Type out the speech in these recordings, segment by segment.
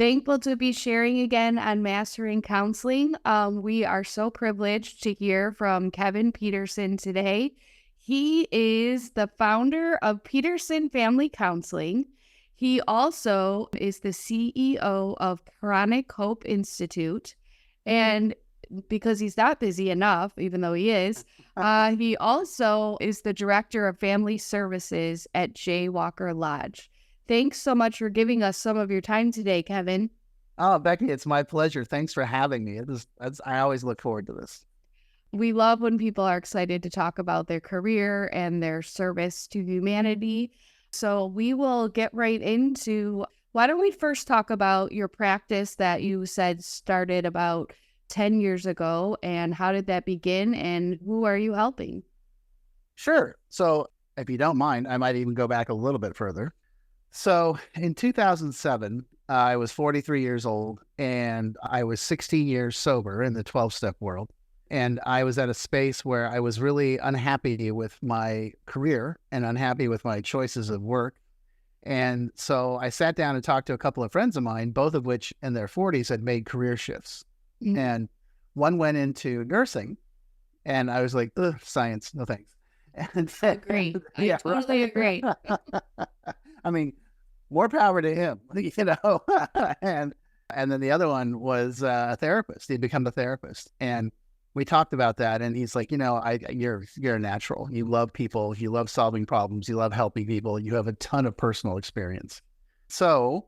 Thankful to be sharing again on Mastering Counseling. We are so privileged to hear from Kevin Petersen today. He is the founder of Peterson Family Counseling. He also is the CEO of Chronic Hope Institute. And because he's not busy enough, even though he is, he also is the director of family services at Jaywalker Lodge. Thanks so much for giving us some of your time today, Kevin. Oh, Becky, it's my pleasure. Thanks for having me. I always look forward to this. We love when people are excited to talk about their career and their service to humanity. So we will get right into, why don't we first talk about your practice that you said started about 10 years ago, and how did that begin, and who are you helping? Sure. So if you don't mind, I might even go back a little bit further. So in 2007, I was 43 years old and I was 16 years sober in the 12-step world. And I was at a space where I was really unhappy with my career and unhappy with my choices of work. And so I sat down and talked to a couple of friends of mine, both of which in their 40s had made career shifts. Mm-hmm. And one went into nursing and I was like, science, no thanks. And agree. I totally agree. I mean, more power to him, and then the other one was a therapist. He'd become a therapist, and we talked about that. And he's like, you're a natural. You love people. You love solving problems. You love helping people. You have a ton of personal experience. So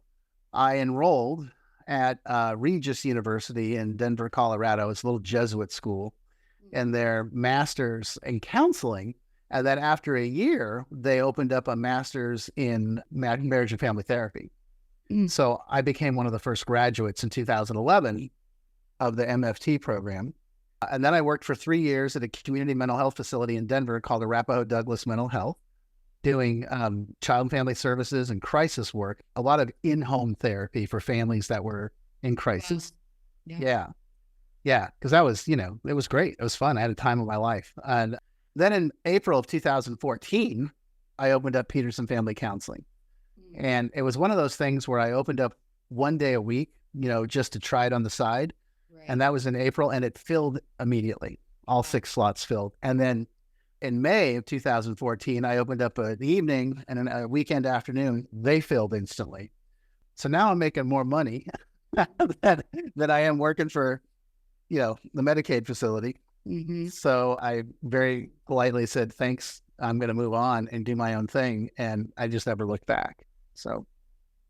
I enrolled at Regis University in Denver, Colorado. It's a little Jesuit school, and their master's in counseling. And then after a year, they opened up a master's in marriage and family therapy. So I became one of the first graduates in 2011 of the MFT program. And then I worked for 3 years at a community mental health facility in Denver called Arapahoe Douglas Mental Health, doing child and family services and crisis work, a lot of in-home therapy for families that were in crisis. Wow. Yeah. Because that was, it was great. It was fun. I had a time of my life. And then in April of 2014, I opened up Peterson Family Counseling. And it was one of those things where I opened up one day a week, just to try it on the side. Right. And that was in April, and it filled immediately. All 6 slots filled. And then in May of 2014, I opened up an evening and a weekend afternoon. They filled instantly. So now I'm making more money than I am working for, the Medicaid facility. Mm-hmm. So I very politely said, thanks, I'm going to move on and do my own thing. And I just never looked back. So.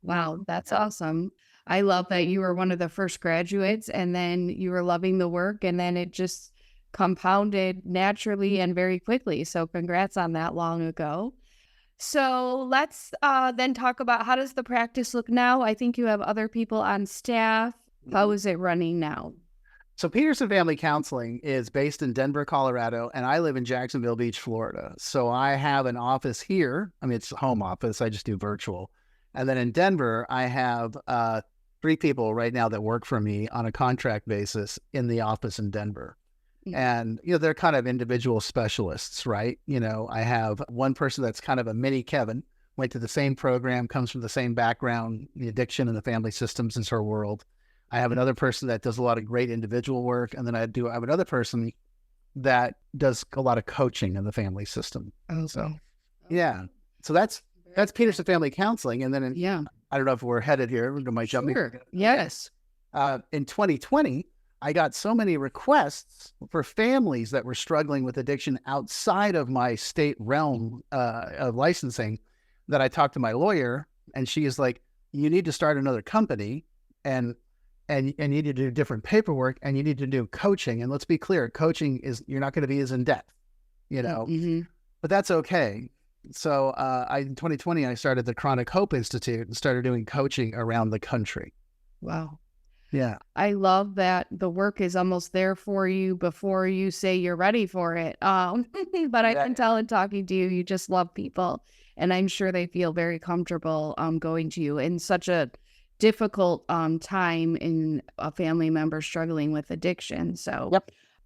Wow, that's awesome. I love that you were one of the first graduates and then you were loving the work and then it just compounded naturally and very quickly. So congrats on that long ago. So let's then talk about, how does the practice look now? I think you have other people on staff. How is it running now? So Peterson Family Counseling is based in Denver, Colorado, and I live in Jacksonville Beach, Florida. So I have an office here. I mean, it's a home office. I just do virtual. And then in Denver, I have 3 people right now that work for me on a contract basis in the office in Denver. Mm-hmm. And, they're kind of individual specialists, right? I have one person that's kind of a mini Kevin, went to the same program, comes from the same background. The addiction and the family systems is her world. I have another person that does a lot of great individual work. And then I have another person that does a lot of coaching in the family system. Okay. So, yeah. So that's Peterson Family Counseling. And then, I don't know if we're headed here. Am I jumping? Sure. Yes. In 2020, I got so many requests for families that were struggling with addiction outside of my state realm of licensing that I talked to my lawyer, and she is like, you need to start another company and you need to do different paperwork and you need to do coaching. And let's be clear, coaching you're not going to be as in depth, Mm-hmm. but that's okay. So in 2020, I started the Chronic Hope Institute and started doing coaching around the country. Wow. Yeah. I love that the work is almost there for you before you say you're ready for it. But I can tell in talking to you, you just love people. And I'm sure they feel very comfortable going to you in such a difficult time in a family member struggling with addiction. So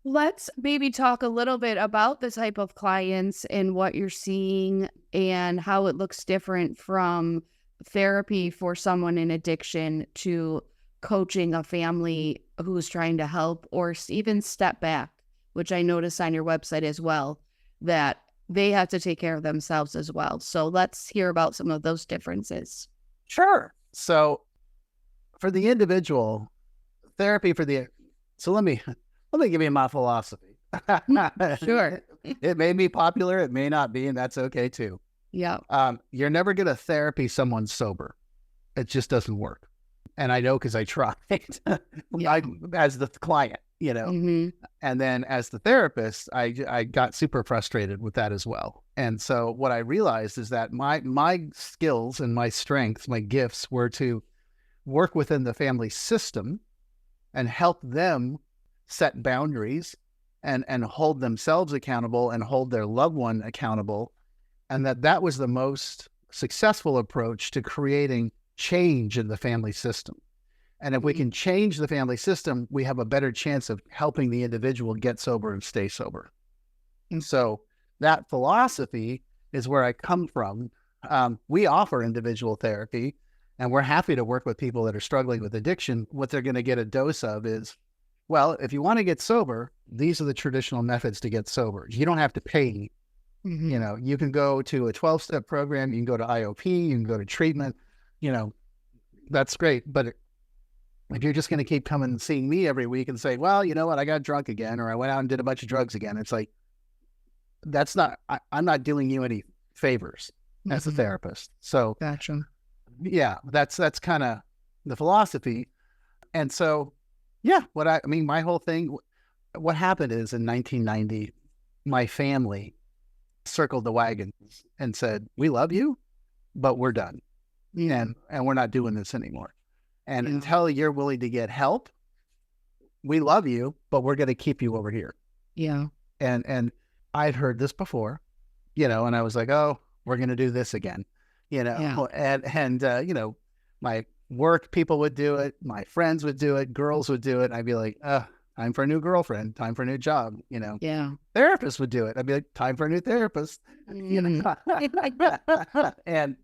let's maybe talk a little bit about the type of clients and what you're seeing and how it looks different from therapy for someone in addiction to coaching a family who's trying to help or even step back, which I noticed on your website as well, that they have to take care of themselves as well. So let's hear about some of those differences. Sure. So for the individual, therapy for the, so let me give you my philosophy. Sure. It may be popular, it may not be, and that's okay too. Yeah. You're never going to therapy someone sober. It just doesn't work. And I know because I tried as the client, Mm-hmm. and then as the therapist, I got super frustrated with that as well. And so what I realized is that my skills and my strengths, my gifts were to work within the family system and help them set boundaries and hold themselves accountable and hold their loved one accountable. And that was the most successful approach to creating change in the family system. And if we can change the family system, we have a better chance of helping the individual get sober and stay sober. And so that philosophy is where I come from. We offer individual therapy, and we're happy to work with people that are struggling with addiction. What they're going to get a dose of is, well, if you want to get sober, these are the traditional methods to get sober. You don't have to pay. Mm-hmm. You can go to a 12-step program, you can go to IOP, you can go to treatment, that's great. But if you're just going to keep coming and seeing me every week and say, well, you know what, I got drunk again, or I went out and did a bunch of drugs again. It's like, I'm not doing you any favors as a therapist. So Gotcha. yeah, that's kind of the philosophy. And so, yeah, my whole thing, what happened is in 1990, my family circled the wagons and said, we love you, but we're done. And we're not doing this anymore. And until you're willing to get help, we love you, but we're going to keep you over here. Yeah. And I'd heard this before, and I was like, oh, we're going to do this again, and my work people would do it. My friends would do it. Girls would do it. I'd be like, time for a new girlfriend, time for a new job, Yeah. Therapists would do it. I'd be like, time for a new therapist, and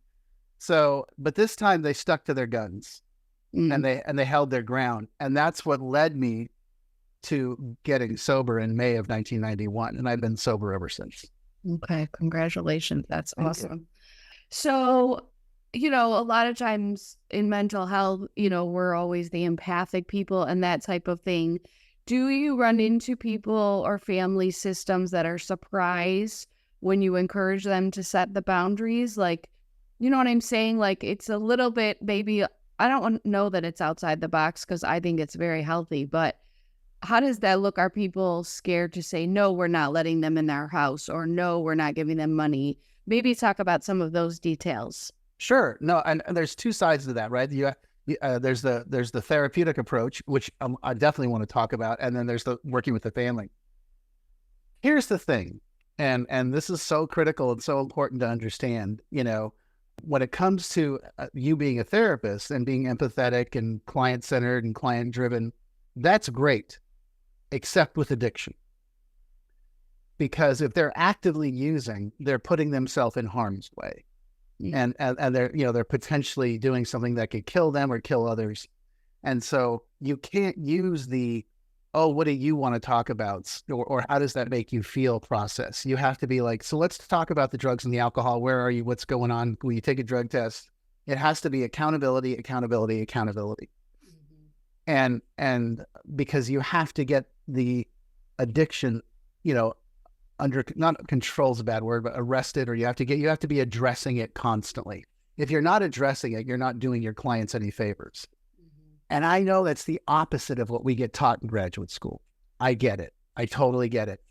so, but this time they stuck to their guns. And they held their ground. And that's what led me to getting sober in May of 1991. And I've been sober ever since. Okay. Congratulations. That's Thank awesome. you. So, a lot of times in mental health, we're always the empathic people and that type of thing. Do you run into people or family systems that are surprised when you encourage them to set the boundaries? Like, you know what I'm saying? Like, it's a little bit, maybe, I don't know that it's outside the box because I think it's very healthy, but how does that look? Are people scared to say, no, we're not letting them in our house, or no, we're not giving them money? Maybe talk about some of those details. Sure. No, and there's two sides to that, right? There's the therapeutic approach, which I definitely want to talk about. And then there's the working with the family. Here's the thing. And this is so critical and so important to understand, when it comes to you being a therapist and being empathetic and client-centered and client-driven, that's great, except with addiction. Because if they're actively using, they're putting themselves in harm's way. And they're potentially doing something that could kill them or kill others. And so you can't use the, oh, what do you want to talk about? Or how does that make you feel process? You have to be like, so let's talk about the drugs and the alcohol. Where are you? What's going on? Will you take a drug test? It has to be accountability, accountability, accountability. And because you have to get the addiction, under, not control is a bad word, but arrested, or you have to be addressing it constantly. If you're not addressing it, you're not doing your clients any favors. And I know that's the opposite of what we get taught in graduate school. I get it. I totally get it.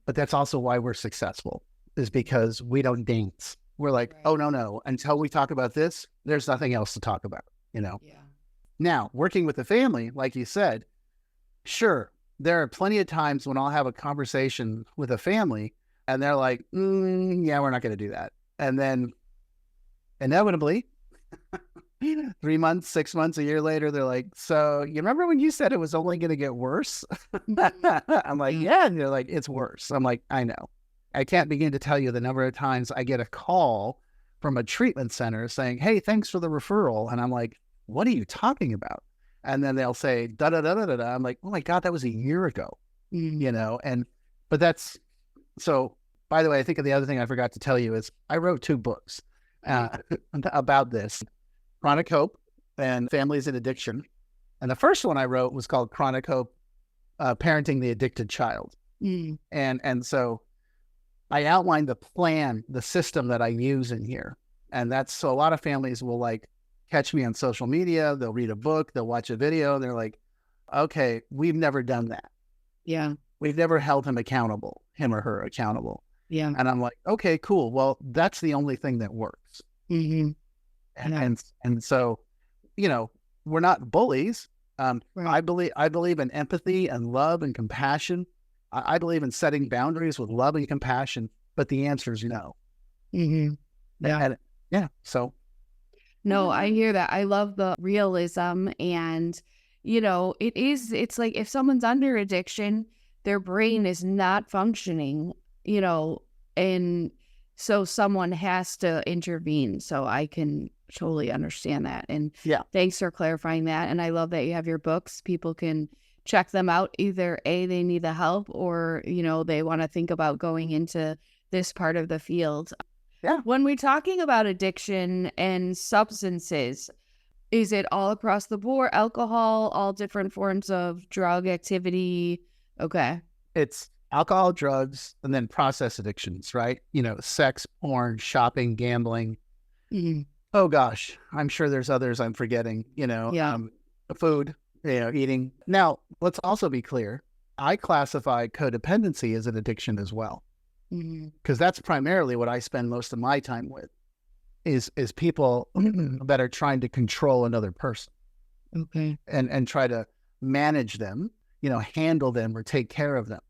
But that's also why we're successful, is because we don't dance. We're like, right. Oh, no. Until we talk about this, there's nothing else to talk about, Yeah. Now, working with the family, like you said, sure, there are plenty of times when I'll have a conversation with a family and they're like, yeah, we're not going to do that. And then inevitably, 3 months, 6 months, a year later, they're like, so you remember when you said it was only going to get worse? I'm like, yeah. And they're like, it's worse. I'm like, I know. I can't begin to tell you the number of times I get a call from a treatment center saying, hey, thanks for the referral. And I'm like, what are you talking about? And then they'll say, da da da da da. I'm like, oh my God, that was a year ago, but that's so. By the way, I think the other thing I forgot to tell you is I wrote 2 books about this: Chronic Hope and Families in Addiction. And the first one I wrote was called Chronic Hope, Parenting the Addicted Child. And so I outlined the plan, the system that I use in here. And that's so a lot of families will like catch me on social media. They'll read a book, they'll watch a video. And they're like, okay, we've never done that. Yeah. We've never held him accountable, him or her accountable. Yeah. And I'm like, okay, cool. Well, that's the only thing that works. Mm-hmm. And so, we're not bullies. Right. I believe in empathy and love and compassion. I believe in setting boundaries with love and compassion, but the answer is no. Mm-hmm. Yeah. So. No, I hear that. I love the realism, and, it's like if someone's under addiction, their brain is not functioning, and so someone has to intervene. So I can totally understand that. And thanks for clarifying that. And I love that you have your books. People can check them out. Either A, they need the help, or, they want to think about going into this part of the field. Yeah. When we're talking about addiction and substances, is it all across the board? Alcohol, all different forms of drug activity? Okay. It's alcohol, drugs, and then process addictions, right? Sex, porn, shopping, gambling. Mm-hmm. Oh gosh, I'm sure there's others I'm forgetting, food, eating. Now, let's also be clear. I classify codependency as an addiction as well. Because that's primarily what I spend most of my time with is people that are trying to control another person. Okay. And try to manage them, handle them or take care of them.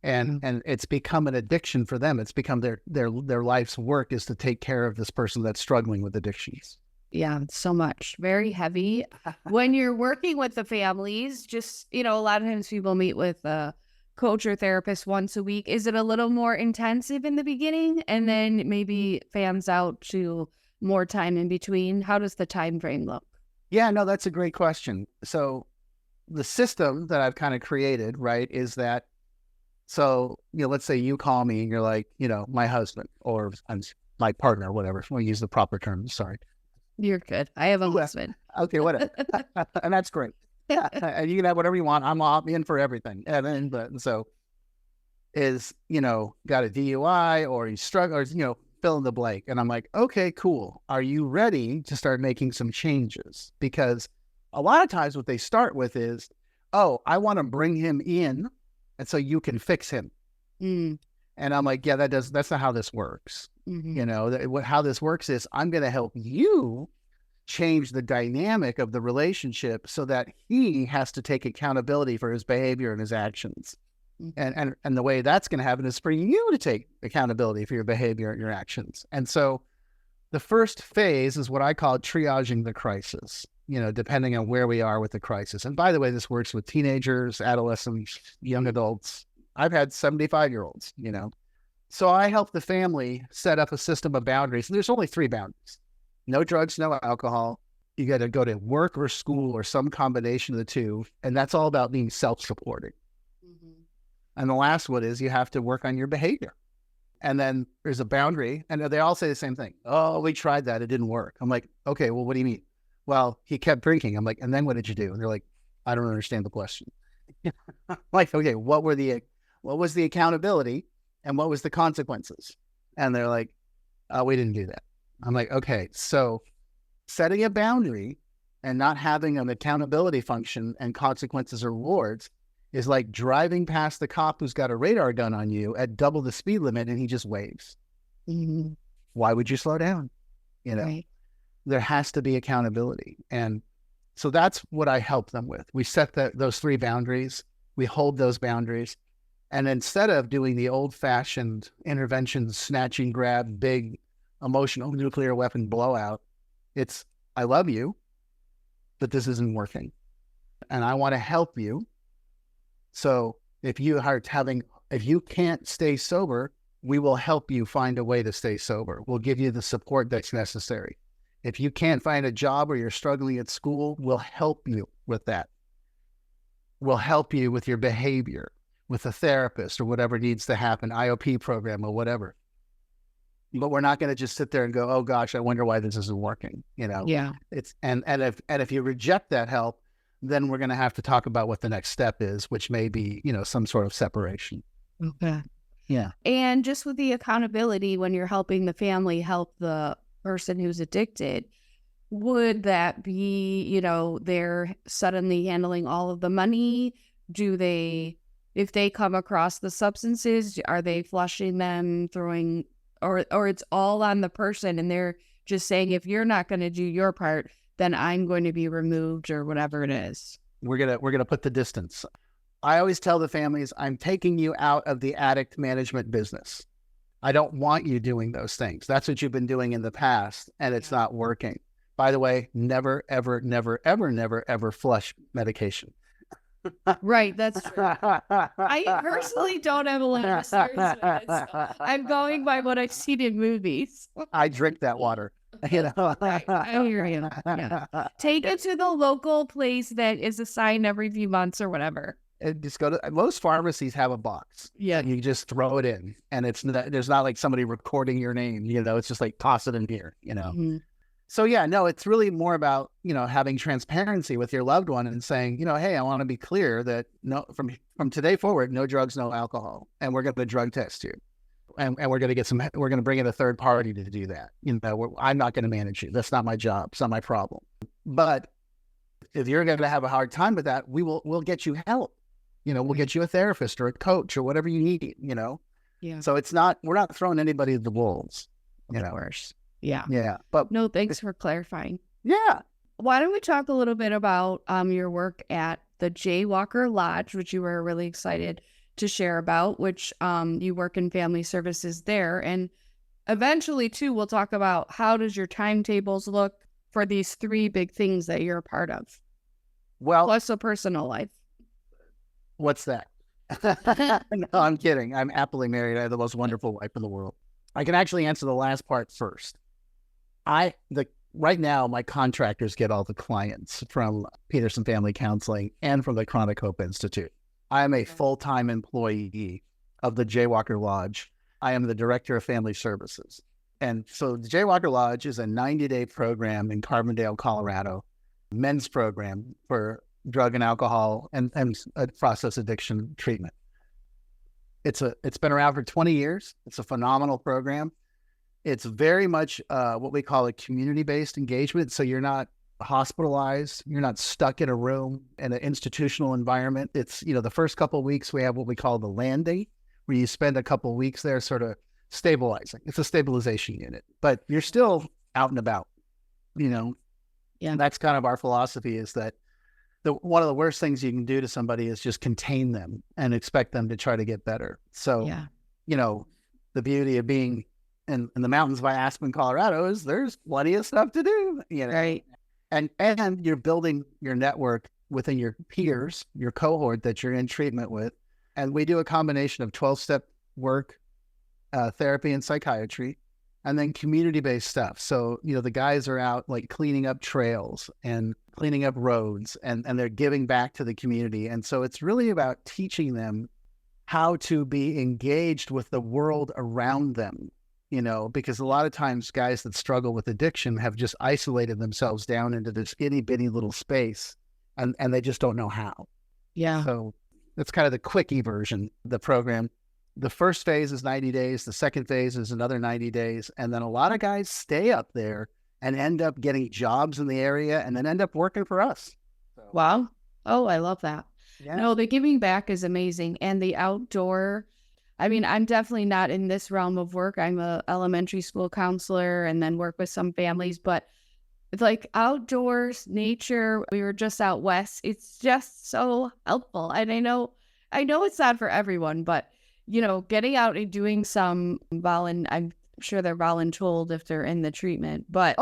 And it's become an addiction for them. It's become their life's work is to take care of this person that's struggling with addictions. Yeah, so much. Very heavy. When you're working with the families, just, a lot of times people meet with a coach or therapist once a week. Is it a little more intensive in the beginning and then maybe fans out to more time in between? How does the time frame look? Yeah, no, that's a great question. So the system that I've kind of created, right, is that, so, let's say you call me and you're like, my husband or my partner, whatever. We'll use the proper terms. Sorry. You're good. I have a husband. Okay, whatever. And that's great. Yeah, and you can have whatever you want. I'm in for everything. And so is, got a DUI or he's struggling, or, fill in the blank. And I'm like, okay, cool. Are you ready to start making some changes? Because a lot of times what they start with is, oh, I want to bring him in and so you can fix him. And I'm like, yeah, that's not how this works. How this works is I'm going to help you change the dynamic of the relationship so that he has to take accountability for his behavior and his actions. And the way that's going to happen is for you to take accountability for your behavior and your actions. And so the first phase is what I call triaging the crisis, depending on where we are with the crisis. And by the way, this works with teenagers, adolescents, young adults. I've had 75-year-olds, So I help the family set up a system of boundaries. And there's only 3 boundaries. No drugs, no alcohol. You got to go to work or school or some combination of the two. And that's all about being self-supporting. And the last one is you have to work on your behavior. And then there's a boundary. And they all say the same thing. Oh, we tried that. It didn't work. I'm like, okay, well, what do you mean? Well, he kept drinking. I'm like, and then what did you do? And they're like, I don't understand the question. Like, okay, what was the accountability and what was the consequences? And they're like, we didn't do that. I'm like, okay, so setting a boundary and not having an accountability function and consequences or rewards is like driving past the cop who's got a radar gun on you at double the speed limit and he just waves. Why would you slow down? Right. There has to be accountability. And so that's what I help them with. We set those 3 boundaries. We hold those boundaries. And instead of doing the old-fashioned intervention, snatch and grab, big emotional nuclear weapon blowout, it's, I love you, but this isn't working. And I want to help you. So if you can't stay sober, we will help you find a way to stay sober. We'll give you the support that's necessary. If you can't find a job or you're struggling at school, we'll help you with that. We'll help you with your behavior, with a therapist or whatever needs to happen, IOP program or whatever. But we're not going to just sit there and go, oh gosh, I wonder why this isn't working. Yeah. It's and if you reject that help, then we're going to have to talk about what the next step is, which may be, some sort of separation. Okay. Yeah. And just with the accountability, when you're helping the family help the person who's addicted, would that be, they're suddenly handling all of the money? If they come across the substances, are they flushing them, throwing, or it's all on the person and they're just saying, if you're not going to do your part, then I'm going to be removed or whatever it is? We're going to put the distance. I always tell the families, I'm taking you out of the addict management business. I don't want you doing those things. That's what you've been doing in the past, and it's not working. By the way, never, ever, never, ever, never, ever flush medication. Right, that's true. I personally don't have a lot of experience with it, so I'm going by what I've seen in movies. I drink that water. Right, I hear you. Yeah. Take it to the local place that is assigned every few months or whatever. And just go to most pharmacies have a box. Yeah. You just throw it in, and there's not like somebody recording your name. It's just like toss it in here. Mm-hmm. So yeah, no, it's really more about, having transparency with your loved one and saying, hey, I want to be clear that no, from today forward, no drugs, no alcohol. And we're going to drug test you. And we're going to we're going to bring in a third party to do that. I'm not going to manage you. That's not my job. It's not my problem. But if you're going to have a hard time with that, we'll get you help. We'll get you a therapist or a coach or whatever you need, Yeah. So we're not throwing anybody to the wolves, Of course. Yeah. Yeah. But no, thanks for clarifying. Yeah. Why don't we talk a little bit about your work at the Jaywalker Lodge, which you were really excited to share about, which you work in family services there. And eventually, too, we'll talk about how does your timetables look for these 3 big things that you're a part of. Well, plus a personal life. What's that? No, I'm kidding. I'm happily married. I have the most wonderful wife in the world. I can actually answer the last part first. Right now, my contractors get all the clients from Peterson Family Counseling and from the Chronic Hope Institute. I am a full-time employee of the Jaywalker Lodge. I am the director of family services. And so the Jaywalker Lodge is a 90-day program in Carbondale, Colorado, men's program for drug and alcohol and process addiction treatment. It's been around for 20 years. It's a phenomenal program. It's very much what we call a community-based engagement. So you're not hospitalized. You're not stuck in a room in an institutional environment. It's, the first couple of weeks we have what we call the landing, where you spend a couple of weeks there sort of stabilizing. It's a stabilization unit, but you're still out and about, Yeah. And that's kind of our philosophy, is that one of the worst things you can do to somebody is just contain them and expect them to try to get better. So, the beauty of being in the mountains by Aspen, Colorado is there's plenty of stuff to do, Right. And you're building your network within your peers, your cohort that you're in treatment with. And we do a combination of 12-step work, therapy and psychiatry, and then community-based stuff. So, the guys are out like cleaning up trails and cleaning up roads, and they're giving back to the community. And so it's really about teaching them how to be engaged with the world around them, because a lot of times guys that struggle with addiction have just isolated themselves down into this itty bitty little space, and they just don't know how. Yeah. So that's kind of the quickie version of the program. The first phase is 90 days. The second phase is another 90 days. And then a lot of guys stay up there and end up getting jobs in the area and then end up working for us. So. Wow. Oh, I love that. Yeah. No, the giving back is amazing. And the outdoor, I'm definitely not in this realm of work. I'm a elementary school counselor and then work with some families, but it's like outdoors, nature. We were just out west. It's just so helpful. And I know it's not for everyone, but getting out and doing some I'm sure they're voluntold if they're in the treatment, but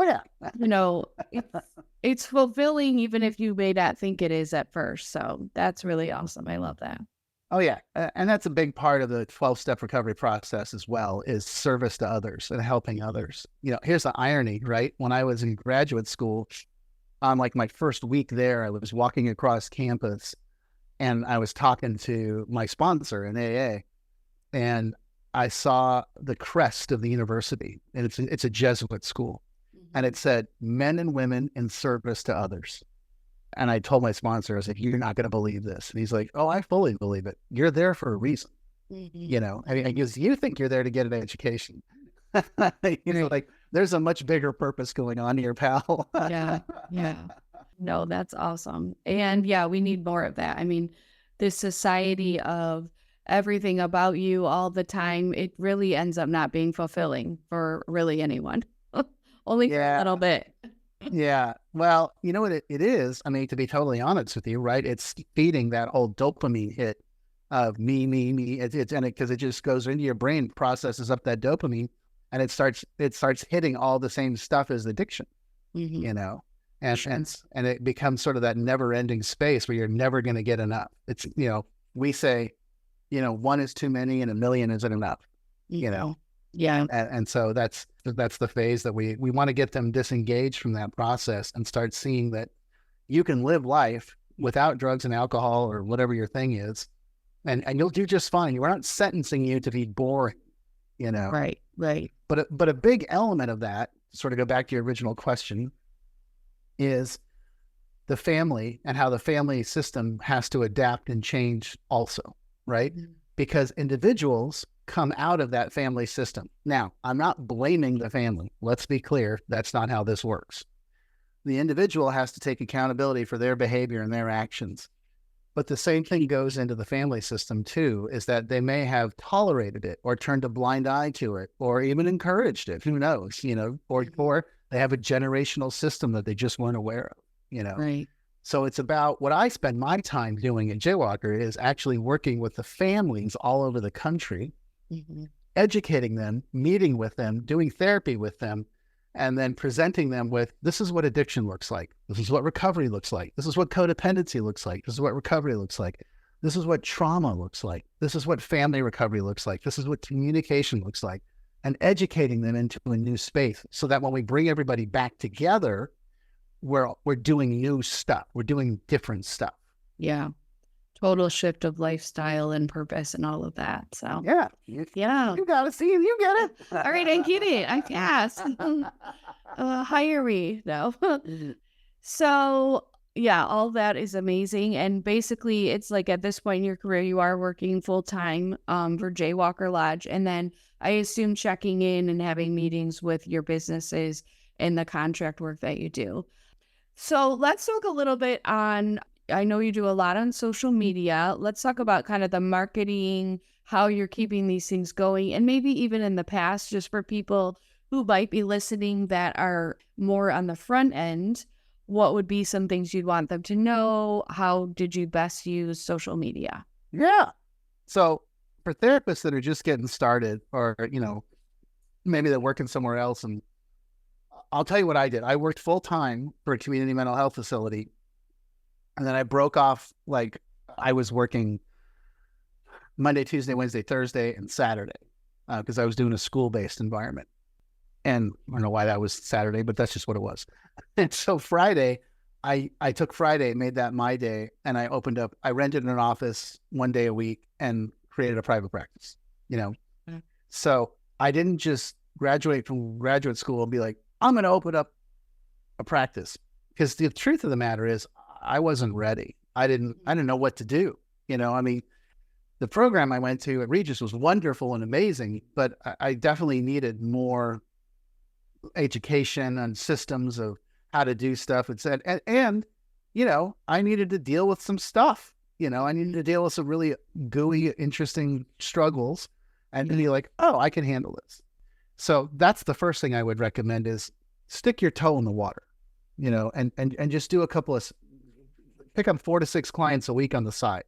it's fulfilling even if you may not think it is at first. So that's really awesome. I love that. Oh yeah. And that's a big part of the 12-step recovery process as well, is service to others and helping others. Here's the irony, right? When I was in graduate school, on like my first week there, I was walking across campus and I was talking to my sponsor in AA, and I saw the crest of the university, and it's a Jesuit school, and it said men and women in service to others. And I told my sponsor, I said, "You're not going to believe this." And he's like, "Oh, I fully believe it. You're there for a reason." I mean, because you think you're there to get an education. Like there's a much bigger purpose going on here, pal. Yeah. No, that's awesome. And yeah, we need more of that. I mean, this society of everything about you all the time, it really ends up not being fulfilling for really anyone. Only for a little bit. Yeah. Well, you know what it is? I mean, to be totally honest with you, right? It's feeding that whole dopamine hit of me. Because it just goes into your brain, processes up that dopamine, and it starts hitting all the same stuff as addiction, and it becomes sort of that never ending space where you're never going to get enough. It's, we say, one is too many and a million isn't enough, Yeah. And so that's the phase that we want to get them disengaged from that process and start seeing that you can live life without drugs and alcohol or whatever your thing is, and you'll do just fine. We're not sentencing you to be boring, Right. But a big element of that, to sort of go back to your original question, is the family and how the family system has to adapt and change also, right? Because individuals come out of that family system. Now, I'm not blaming the family. Let's be clear. That's not how this works. The individual has to take accountability for their behavior and their actions. But the same thing goes into the family system too, is that they may have tolerated it or turned a blind eye to it or even encouraged it. Who knows, or they have a generational system that they just weren't aware of, Right. So it's about what I spend my time doing at Jaywalker is actually working with the families all over the country, educating them, meeting with them, doing therapy with them, and then presenting them with, this is what addiction looks like. This is what recovery looks like. This is what codependency looks like. This is what recovery looks like. This is what trauma looks like. This is what family recovery looks like. This is what communication looks like. And educating them into a new space so that when we bring everybody back together, we're doing new stuff. We're doing different stuff. Yeah. Total shift of lifestyle and purpose and all of that. So yeah. Yeah. You got to see it. You get it. All right, I get it. I passed. Hire me. No. So yeah, all that is amazing. And basically it's like at this point in your career, you are working full time for Jaywalker Lodge. And then I assume checking in and having meetings with your businesses and the contract work that you do. So let's talk a little bit on, I know you do a lot on social media. Let's talk about kind of the marketing, how you're keeping these things going, and maybe even in the past, just for people who might be listening that are more on the front end, what would be some things you'd want them to know? How did you best use social media? Yeah. So for therapists that are just getting started or, maybe they're working somewhere else, and I'll tell you what I did. I worked full time for a community mental health facility. And then I broke off, like I was working Monday, Tuesday, Wednesday, Thursday, and Saturday because I was doing a school-based environment. And I don't know why that was Saturday, but that's just what it was. And so Friday, I took Friday, made that my day, and I rented an office one day a week and created a private practice, So I didn't just graduate from graduate school and be like, I'm going to open up a practice. Because the truth of the matter is, I wasn't ready. I didn't know what to do. I mean, the program I went to at Regis was wonderful and amazing, but I definitely needed more education and systems of how to do stuff. And I needed to deal with some stuff. I needed to deal with some really gooey, interesting struggles and be like, oh, I can handle this. So that's the first thing I would recommend is stick your toe in the water, and just do pick up 4 to 6 clients a week on the side.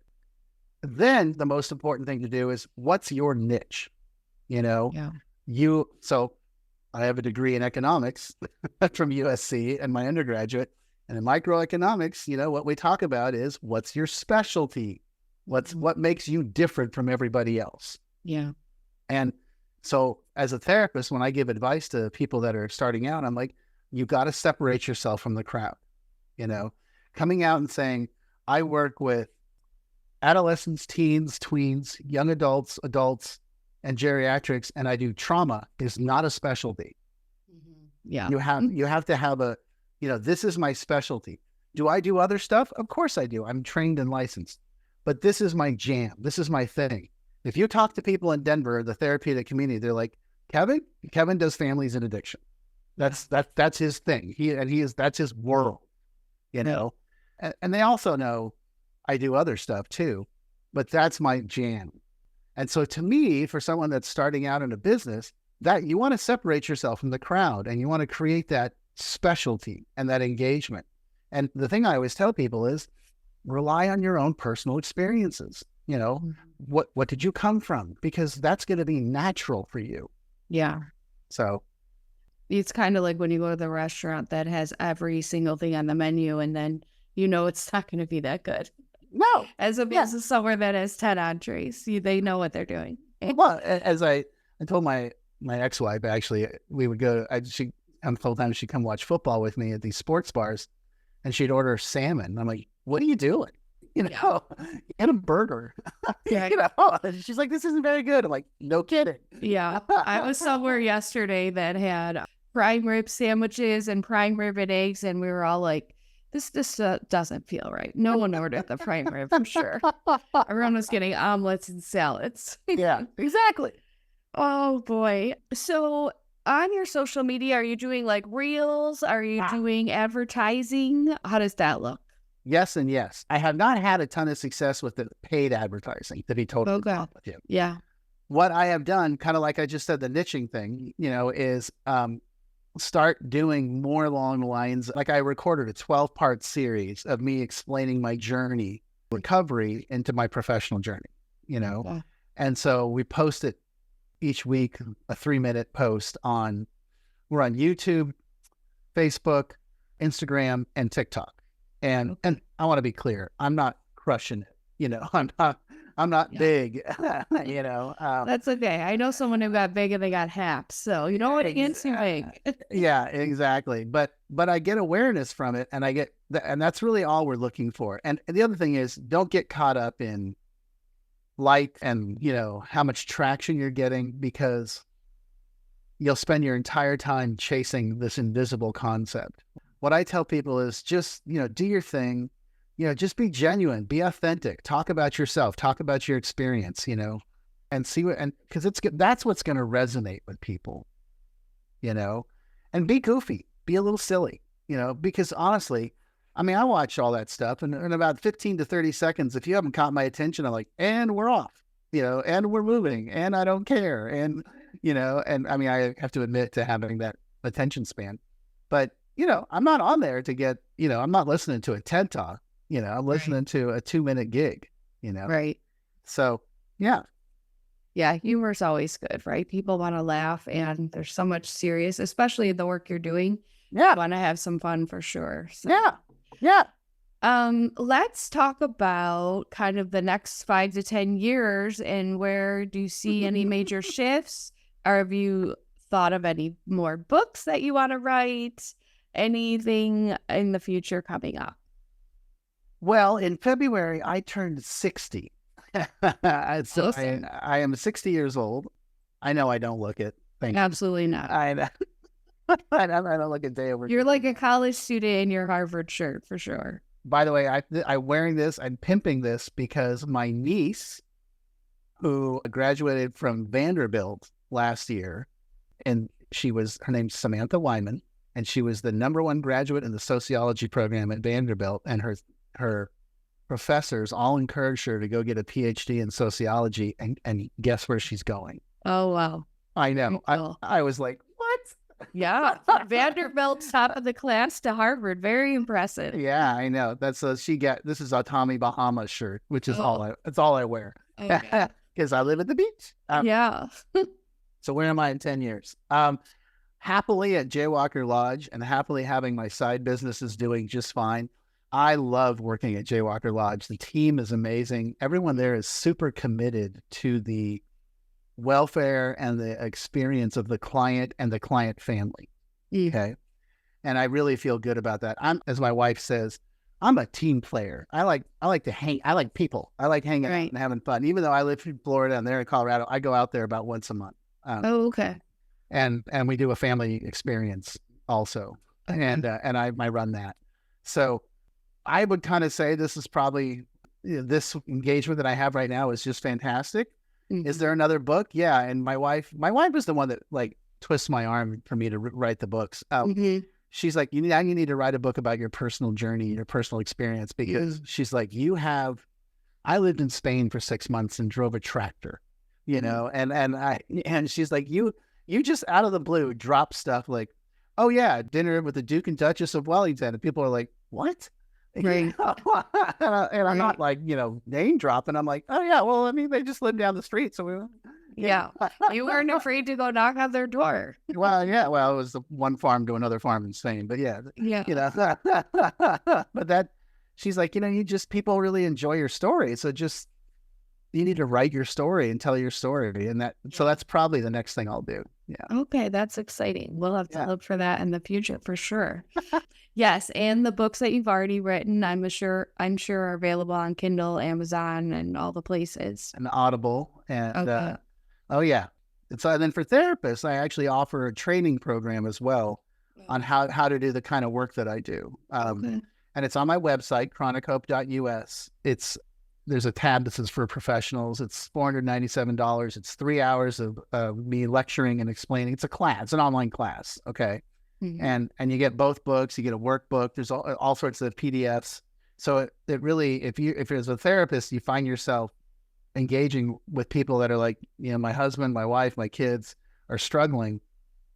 Then the most important thing to do is what's your niche? So I have a degree in economics from USC and my undergraduate, and in microeconomics, what we talk about is what's your specialty? What makes you different from everybody else? Yeah. And so as a therapist, when I give advice to people that are starting out, I'm like, you got to separate yourself from the crowd, coming out and saying, I work with adolescents, teens, tweens, young adults, and geriatrics, and I do trauma is not a specialty. Yeah. You have to have this is my specialty. Do I do other stuff? Of course I do. I'm trained and licensed, but this is my jam. This is my thing. If you talk to people in Denver, the therapeutic community, they're like, Kevin does families and addiction. That's his thing. That's his world, and they also know I do other stuff too, but that's my jam. And so to me, for someone that's starting out in a business, that you want to separate yourself from the crowd and you want to create that specialty and that engagement. And the thing I always tell people is rely on your own personal experiences. What did you come from? Because that's going to be natural for you. Yeah. So it's kind of like when you go to the restaurant that has every single thing on the menu and then it's not going to be that good. No. As opposed to somewhere that has 10 entrees. They know what they're doing. Well, as I told my ex-wife, actually, we would go, the whole time she'd come watch football with me at these sports bars and she'd order salmon. I'm like, what are you doing? Get a burger. Yeah. She's like, this isn't very good. I'm like, no kidding. Yeah. I was somewhere yesterday that had prime rib sandwiches and prime rib and eggs. And we were all like, this doesn't feel right. No one ordered the prime rib for sure. Everyone was getting omelets and salads. Yeah, exactly. Oh boy. So on your social media, are you doing like reels? Are you doing advertising? How does that look? Yes and yes. I have not had a ton of success with the paid advertising, to be totally honest with you. Yeah. What I have done, kind of like I just said, the niching thing, is start doing more along the lines. Like I recorded a 12-part series of me explaining my journey, recovery into my professional journey, Okay. And so we post it each week, a 3-minute post we're on YouTube, Facebook, Instagram, and TikTok. And I want to be clear, I'm not crushing it. I'm not big, That's okay. I know someone who got big and they got hacked. So you know what? Against you big. Yeah, exactly. But I get awareness from it and and that's really all we're looking for. And the other thing is don't get caught up in and how much traction you're getting, because you'll spend your entire time chasing this invisible concept. What I tell people is just, do your thing, just be genuine, be authentic, talk about yourself, talk about your experience, and see because that's what's going to resonate with people, and be goofy, be a little silly, because honestly, I watch all that stuff and in about 15 to 30 seconds, if you haven't caught my attention, I'm like, and we're off, and we're moving and I don't care. And, and I have to admit to having that attention span, but I'm not on there to get, I'm not listening to a TED Talk, I'm listening to a 2-minute gig, Right. So, yeah. Yeah. Humor's always good, right? People want to laugh and there's so much serious, especially the work you're doing. Yeah. You want to have some fun for sure. So. Yeah. Yeah. Let's talk about kind of the next 5 to 10 years and where do you see any major shifts? Or have you thought of any more books that you want to write? Anything in the future coming up? Well, in February, I turned 60. So Awesome. I am 60 years old. I know I don't look it. Thank you. Absolutely not. I don't look a day over. You're like a college student in your Harvard shirt for sure. By the way, I'm wearing this. I'm pimping this because my niece, who graduated from Vanderbilt last year, and her name's Samantha Wyman, and she was the #1 graduate in the sociology program at Vanderbilt, and her professors all encouraged her to go get a PhD in sociology, and guess where she's going? Oh, wow. I know. Cool. I was like, what? Yeah. Vanderbilt top of the class to Harvard. Very impressive. Yeah, I know. This is a Tommy Bahama shirt, which is it's all I wear. Okay. Because I live at the beach. Yeah. So where am I in 10 years? Happily at Jaywalker Lodge and happily having my side businesses doing just fine. I love working at Jaywalker Lodge. The team is amazing. Everyone there is super committed to the welfare and the experience of the client and the client family. Okay. And I really feel good about that. As my wife says, I'm a team player. I like to hang. I like people. I like hanging out and having fun. Even though I live in Florida and they're in Colorado, I go out there about once a month. Okay. And we do a family experience also. And I run that. So I would kind of say this is probably, this engagement that I have right now is just fantastic. Is there another book? Yeah. And my wife is the one that like twists my arm for me to write the books. She's like, you need to write a book about your personal journey, your personal experience, because she's like, I lived in Spain for 6 months and drove a tractor, and she's like, you just out of the blue drop stuff like, oh yeah, dinner with the Duke and Duchess of Wellington. And people are like, what? Right. And I'm not like, name dropping. I'm like, oh yeah, well, I mean, they just live down the street. So you weren't afraid to go knock on their door. Well, yeah. Well, it was the one farm to another farm in Spain, but yeah. But that, she's like, people really enjoy your story. So just, you need to write your story and tell your story. And so that's probably the next thing I'll do. Yeah. Okay. That's exciting. We'll have to look for that in the future for sure. Yes. And the books that you've already written, I'm sure are available on Kindle, Amazon, and all the places. And Audible. And, oh yeah. And so then for therapists, I actually offer a training program as well on how to do the kind of work that I do. And it's on my website, chronichope.us. There's a tab that says for professionals. It's $497. It's 3 hours of me lecturing and explaining. It's a class. It's an online class. Okay. And you get both books. You get a workbook. There's all sorts of PDFs. So it really, if you're as a therapist, you find yourself engaging with people that are like, my husband, my wife, my kids are struggling.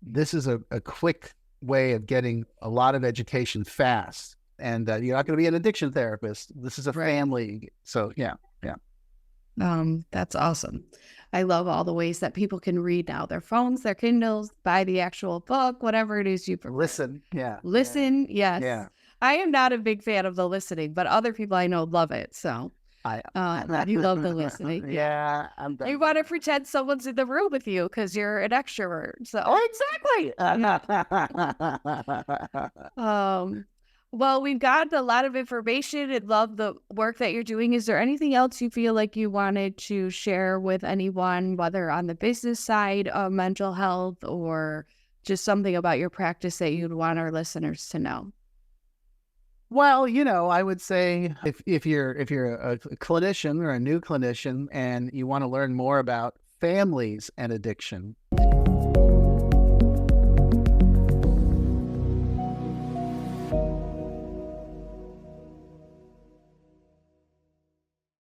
This is a quick way of getting a lot of education fast. And you're not going to be an addiction therapist. This is a family. So yeah. That's awesome. I love all the ways that people can read now. Their phones, their Kindles, buy the actual book, whatever it is you prefer. Listen. Yeah. Listen. Yes. Yeah. I am not a big fan of the listening, but other people I know love it. So you love the listening. Yeah. You want to pretend someone's in the room with you because you're an extrovert. So exactly. Well, we've got a lot of information and love the work that you're doing. Is there anything else you feel like you wanted to share with anyone, whether on the business side of mental health or just something about your practice that you'd want our listeners to know? Well, I would say if you're a clinician or a new clinician and you want to learn more about families and addiction,